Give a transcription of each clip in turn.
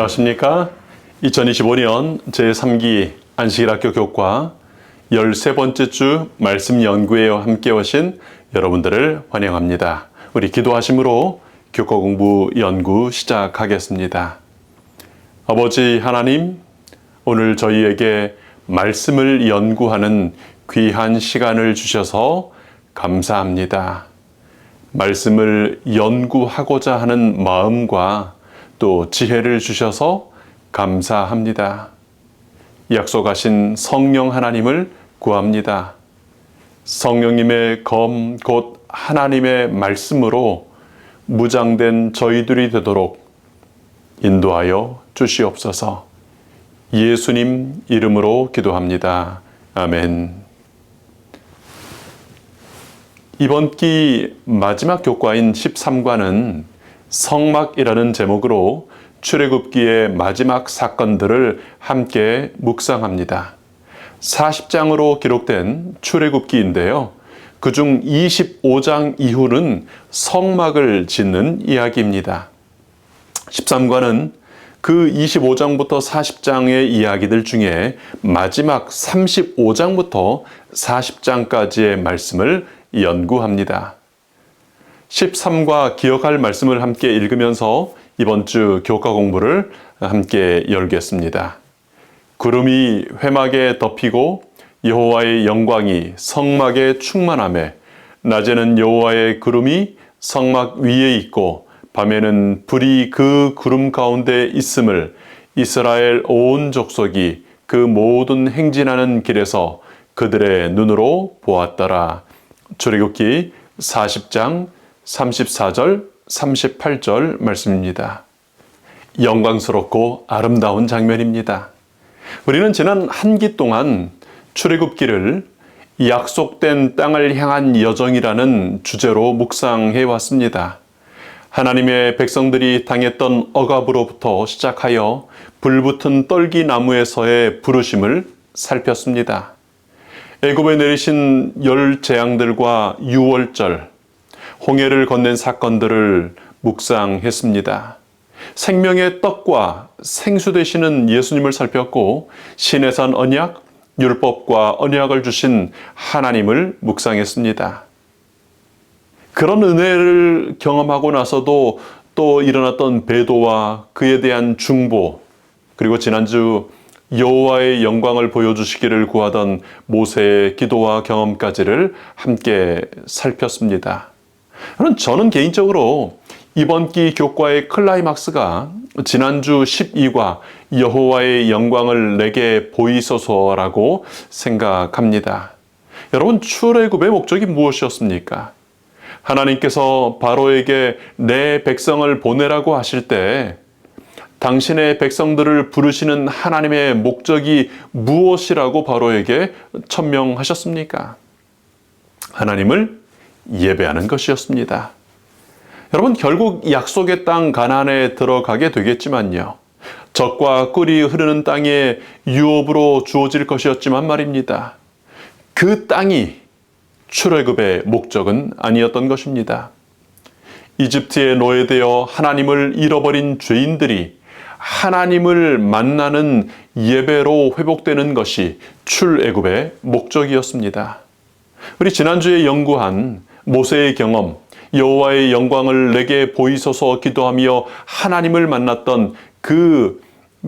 안녕하십니까? 2025년 제3기 안식일학교 교과 13번째 주 말씀 연구에 함께 오신 여러분들을 환영합니다. 우리 기도하심으로 교과 공부 연구 시작하겠습니다. 아버지 하나님, 오늘 저희에게 말씀을 연구하는 귀한 시간을 주셔서 감사합니다. 말씀을 연구하고자 하는 마음과 또 지혜를 주셔서 감사합니다. 약속하신 성령 하나님을 구합니다. 성령님의 검, 곧 하나님의 말씀으로 무장된 저희들이 되도록 인도하여 주시옵소서. 예수님 이름으로 기도합니다. 아멘. 이번 기 마지막 교과인 13과는 성막이라는 제목으로 출애굽기의 마지막 사건들을 함께 묵상합니다. 40장으로 기록된 출애굽기인데요. 그중 25장 이후는 성막을 짓는 이야기입니다. 13과는 그 25장부터 40장의 이야기들 중에 마지막 35장부터 40장까지의 말씀을 연구합니다. 13과 기억할 말씀을 함께 읽으면서 이번 주 교과 공부를 함께 열겠습니다. 구름이 회막에 덮이고 여호와의 영광이 성막에 충만하매 낮에는 여호와의 구름이 성막 위에 있고 밤에는 불이 그 구름 가운데 있음을 이스라엘 온 족속이 그 모든 행진하는 길에서 그들의 눈으로 보았더라. 출애굽기 40장 34절, 38절 말씀입니다. 영광스럽고 아름다운 장면입니다. 우리는 지난 한 기 동안 출애굽기를 약속된 땅을 향한 여정이라는 주제로 묵상해 왔습니다. 하나님의 백성들이 당했던 억압으로부터 시작하여 불붙은 떨기나무에서의 부르심을 살폈습니다. 애굽에 내리신 열 재앙들과 유월절, 홍해를 건넨 사건들을 묵상했습니다. 생명의 떡과 생수 되시는 예수님을 살폈고 신의 언약, 율법과 언약을 주신 하나님을 묵상했습니다. 그런 은혜를 경험하고 나서도 또 일어났던 배도와 그에 대한 중보, 그리고 지난주 여호와의 영광을 보여주시기를 구하던 모세의 기도와 경험까지를 함께 살폈습니다. 저는 개인적으로 이번 기 교과의 클라이막스가 지난주 12과 여호와의 영광을 내게 보이소서라고 생각합니다. 여러분, 출애굽의 목적이 무엇이었습니까? 하나님께서 바로에게 내 백성을 보내라고 하실 때 당신의 백성들을 부르시는 하나님의 목적이 무엇이라고 바로에게 천명하셨습니까? 하나님을 예배하는 것이었습니다. 여러분, 결국 약속의 땅 가나안에 들어가게 되겠지만요. 젖과 꿀이 흐르는 땅에 유업으로 주어질 것이었지만 말입니다. 그 땅이 출애굽의 목적은 아니었던 것입니다. 이집트에 노예되어 하나님을 잃어버린 죄인들이 하나님을 만나는 예배로 회복되는 것이 출애굽의 목적이었습니다. 우리 지난주에 연구한 모세의 경험, 여호와의 영광을 내게 보이소서 기도하며 하나님을 만났던 그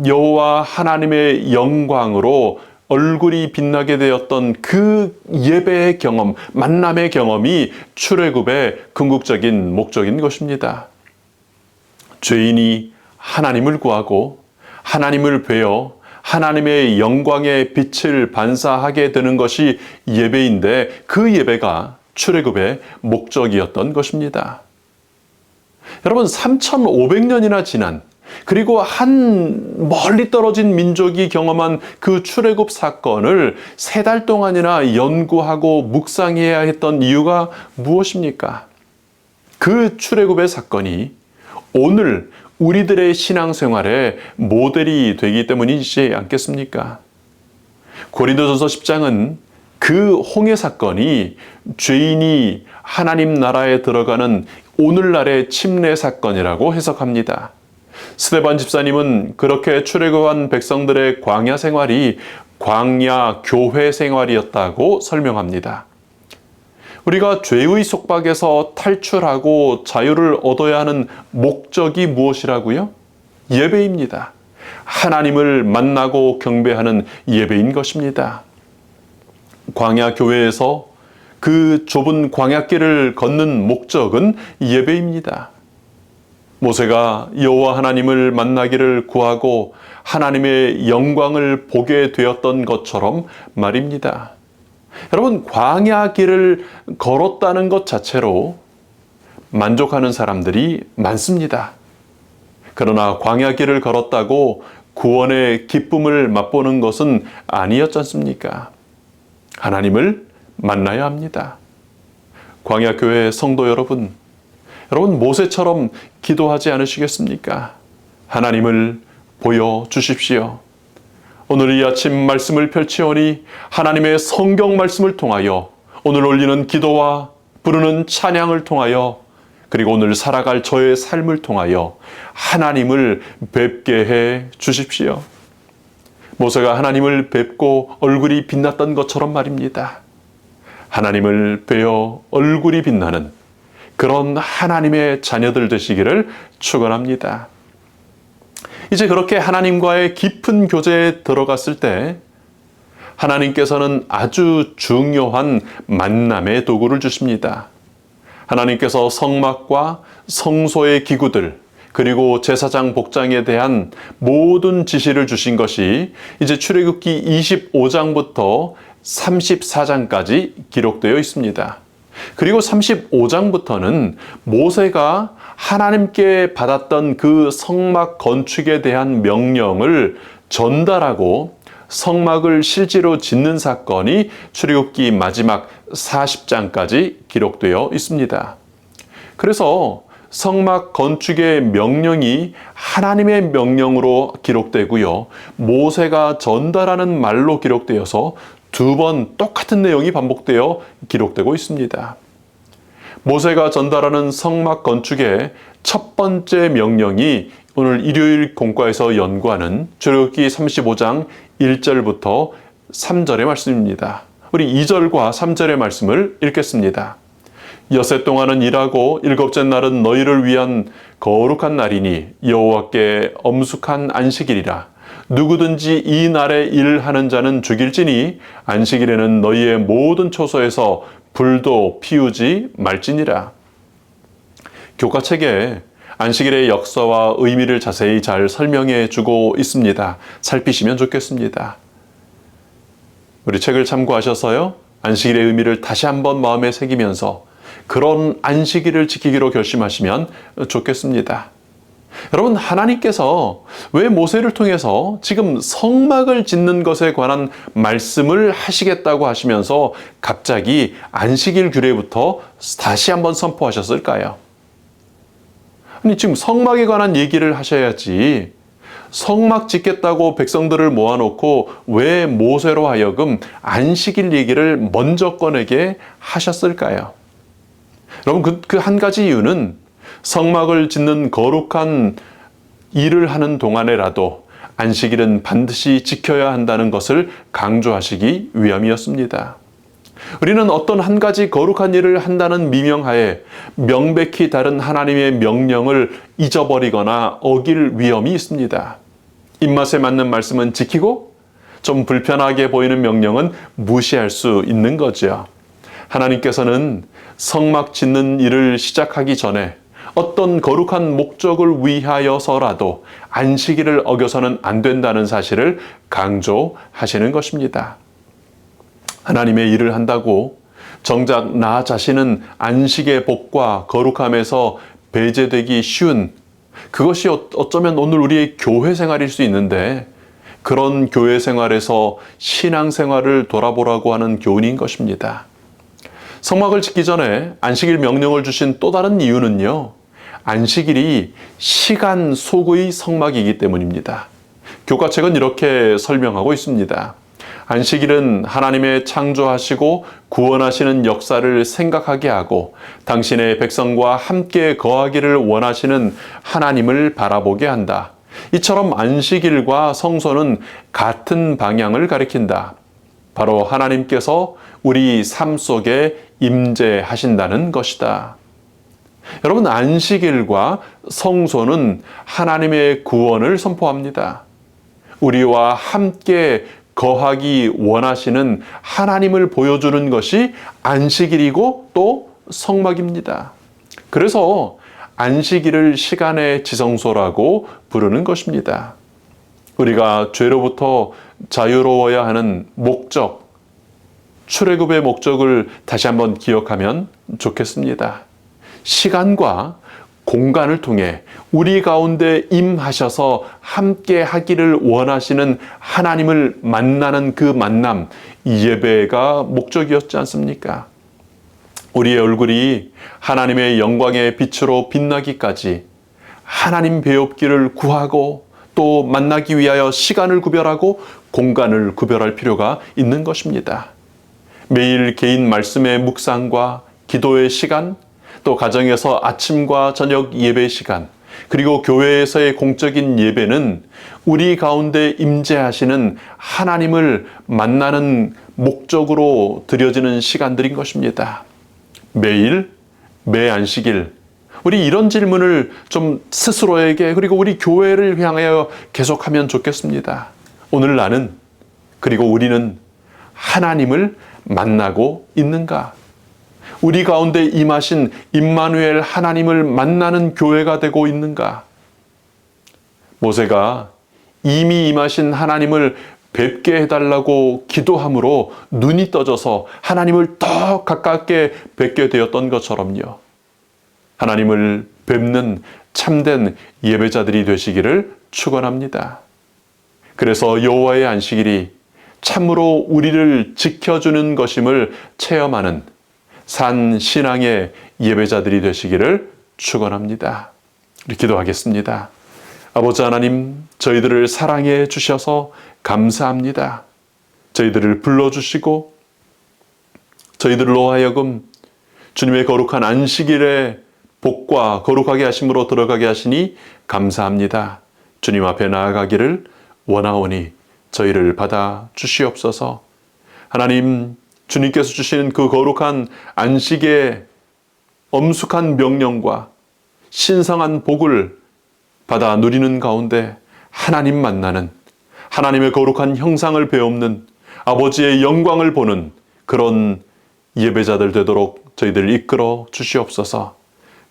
여호와 하나님의 영광으로 얼굴이 빛나게 되었던 그 예배의 경험, 만남의 경험이 출애굽의 궁극적인 목적인 것입니다. 죄인이 하나님을 구하고 하나님을 뵈어 하나님의 영광의 빛을 반사하게 되는 것이 예배인데 그 예배가 출애굽의 목적이었던 것입니다. 여러분, 3,500년이나 지난, 그리고 한 멀리 떨어진 민족이 경험한 그 출애굽 사건을 3달 동안이나 연구하고 묵상해야 했던 이유가 무엇입니까? 그 출애굽의 사건이 오늘 우리들의 신앙생활의 모델이 되기 때문이지 않겠습니까? 고린도전서 10장은 그 홍해 사건이 죄인이 하나님 나라에 들어가는 오늘날의 침례 사건이라고 해석합니다. 스데반 집사님은 그렇게 출애굽한 백성들의 광야 생활이 광야 교회 생활이었다고 설명합니다. 우리가 죄의 속박에서 탈출하고 자유를 얻어야 하는 목적이 무엇이라고요? 예배입니다. 하나님을 만나고 경배하는 예배인 것입니다. 광야 교회에서 그 좁은 광야길을 걷는 목적은 예배입니다. 모세가 여호와 하나님을 만나기를 구하고 하나님의 영광을 보게 되었던 것처럼 말입니다. 여러분, 광야 길을 걸었다는 것 자체로 만족하는 사람들이 많습니다. 그러나 광야 길을 걸었다고 구원의 기쁨을 맛보는 것은 아니었지 않습니까? 하나님을 만나야 합니다. 광야 교회 성도 여러분 모세처럼 기도하지 않으시겠습니까? 하나님을 보여주십시오. 오늘 이 아침 말씀을 펼치오니 하나님의 성경 말씀을 통하여 오늘 올리는 기도와 부르는 찬양을 통하여 그리고 오늘 살아갈 저의 삶을 통하여 하나님을 뵙게 해 주십시오. 모세가 하나님을 뵙고 얼굴이 빛났던 것처럼 말입니다. 하나님을 뵈어 얼굴이 빛나는 그런 하나님의 자녀들 되시기를 축원합니다. 이제 그렇게 하나님과의 깊은 교제에 들어갔을 때 하나님께서는 아주 중요한 만남의 도구를 주십니다. 하나님께서 성막과 성소의 기구들 그리고 제사장 복장에 대한 모든 지시를 주신 것이 이제 출애굽기 25장부터 34장까지 기록되어 있습니다. 그리고 35장부터는 모세가 하나님께 받았던 그 성막 건축에 대한 명령을 전달하고 성막을 실제로 짓는 사건이 출애굽기 마지막 40장까지 기록되어 있습니다. 그래서 성막 건축의 명령이 하나님의 명령으로 기록되고요. 모세가 전달하는 말로 기록되어서 두 번 똑같은 내용이 반복되어 기록되고 있습니다. 모세가 전달하는 성막 건축의 첫 번째 명령이 오늘 일요일 공과에서 연구하는 출애굽기 35장 1절부터 3절의 말씀입니다. 우리 2절과 3절의 말씀을 읽겠습니다. 엿새 동안은 일하고 일곱째 날은 너희를 위한 거룩한 날이니 여호와께 엄숙한 안식일이라. 누구든지 이 날에 일하는 자는 죽일지니 안식일에는 너희의 모든 초소에서 불도 피우지 말지니라. 교과책에 안식일의 역사와 의미를 자세히 잘 설명해 주고 있습니다. 살피시면 좋겠습니다. 우리 책을 참고하셔서요. 안식일의 의미를 다시 한번 마음에 새기면서 그런 안식일을 지키기로 결심하시면 좋겠습니다. 여러분, 하나님께서 왜 모세를 통해서 지금 성막을 짓는 것에 관한 말씀을 하시겠다고 하시면서 갑자기 안식일 규례부터 다시 한번 선포하셨을까요? 아니, 지금 성막에 관한 얘기를 하셔야지 성막 짓겠다고 백성들을 모아놓고 왜 모세로 하여금 안식일 얘기를 먼저 꺼내게 하셨을까요? 여러분, 그 한 가지 이유는 성막을 짓는 거룩한 일을 하는 동안에라도 안식일은 반드시 지켜야 한다는 것을 강조하시기 위함이었습니다. 우리는 어떤 한 가지 거룩한 일을 한다는 미명하에 명백히 다른 하나님의 명령을 잊어버리거나 어길 위험이 있습니다. 입맛에 맞는 말씀은 지키고 좀 불편하게 보이는 명령은 무시할 수 있는 거죠. 하나님께서는 성막 짓는 일을 시작하기 전에 어떤 거룩한 목적을 위하여서라도 안식일을 어겨서는 안 된다는 사실을 강조하시는 것입니다. 하나님의 일을 한다고 정작 나 자신은 안식의 복과 거룩함에서 배제되기 쉬운 그것이 어쩌면 오늘 우리의 교회 생활일 수 있는데 그런 교회 생활에서 신앙 생활을 돌아보라고 하는 교훈인 것입니다. 성막을 짓기 전에 안식일 명령을 주신 또 다른 이유는요. 안식일이 시간 속의 성막이기 때문입니다. 교과책은 이렇게 설명하고 있습니다. 안식일은 하나님의 창조하시고 구원하시는 역사를 생각하게 하고 당신의 백성과 함께 거하기를 원하시는 하나님을 바라보게 한다. 이처럼 안식일과 성소는 같은 방향을 가리킨다. 바로 하나님께서 우리 삶 속에 임재하신다는 것이다. 여러분, 안식일과 성소는 하나님의 구원을 선포합니다. 우리와 함께 거하기 원하시는 하나님을 보여주는 것이 안식일이고 또 성막입니다. 그래서 안식일을 시간의 지성소라고 부르는 것입니다. 우리가 죄로부터 자유로워야 하는 목적, 출애굽의 목적을 다시 한번 기억하면 좋겠습니다. 시간과 공간을 통해 우리 가운데 임하셔서 함께 하기를 원하시는 하나님을 만나는 그 만남, 예배가 목적이었지 않습니까? 우리의 얼굴이 하나님의 영광의 빛으로 빛나기까지 하나님 배웁기를 구하고 또 만나기 위하여 시간을 구별하고 공간을 구별할 필요가 있는 것입니다. 매일 개인 말씀의 묵상과 기도의 시간, 또 가정에서 아침과 저녁 예배 시간, 그리고 교회에서의 공적인 예배는 우리 가운데 임재하시는 하나님을 만나는 목적으로 드려지는 시간들인 것입니다. 매일, 매 안식일, 우리 이런 질문을 좀 스스로에게 그리고 우리 교회를 향하여 계속하면 좋겠습니다. 오늘 나는, 그리고 우리는 하나님을 만나고 있는가? 우리 가운데 임하신 임마누엘 하나님을 만나는 교회가 되고 있는가? 모세가 이미 임하신 하나님을 뵙게 해달라고 기도함으로 눈이 떠져서 하나님을 더 가깝게 뵙게 되었던 것처럼요. 하나님을 뵙는 참된 예배자들이 되시기를 축원합니다. 그래서 여호와의 안식일이 참으로 우리를 지켜주는 것임을 체험하는 산 신앙의 예배자들이 되시기를 축원합니다. 우리 기도하겠습니다. 아버지 하나님, 저희들을 사랑해 주셔서 감사합니다. 저희들을 불러주시고 저희들로 하여금 주님의 거룩한 안식일에 복과 거룩하게 하심으로 들어가게 하시니 감사합니다. 주님 앞에 나아가기를 원하오니 저희를 받아 주시옵소서. 하나님, 주님께서 주시는 그 거룩한 안식의 엄숙한 명령과 신성한 복을 받아 누리는 가운데 하나님 만나는, 하나님의 거룩한 형상을 배우는, 아버지의 영광을 보는 그런 예배자들 되도록 저희들 이끌어 주시옵소서.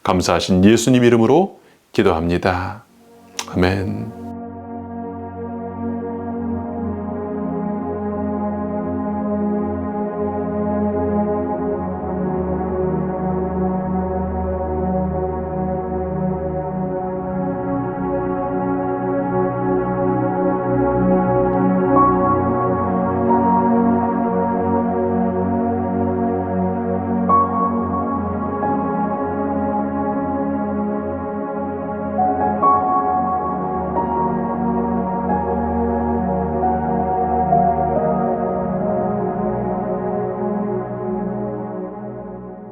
감사하신 예수님 이름으로 기도합니다. 아멘.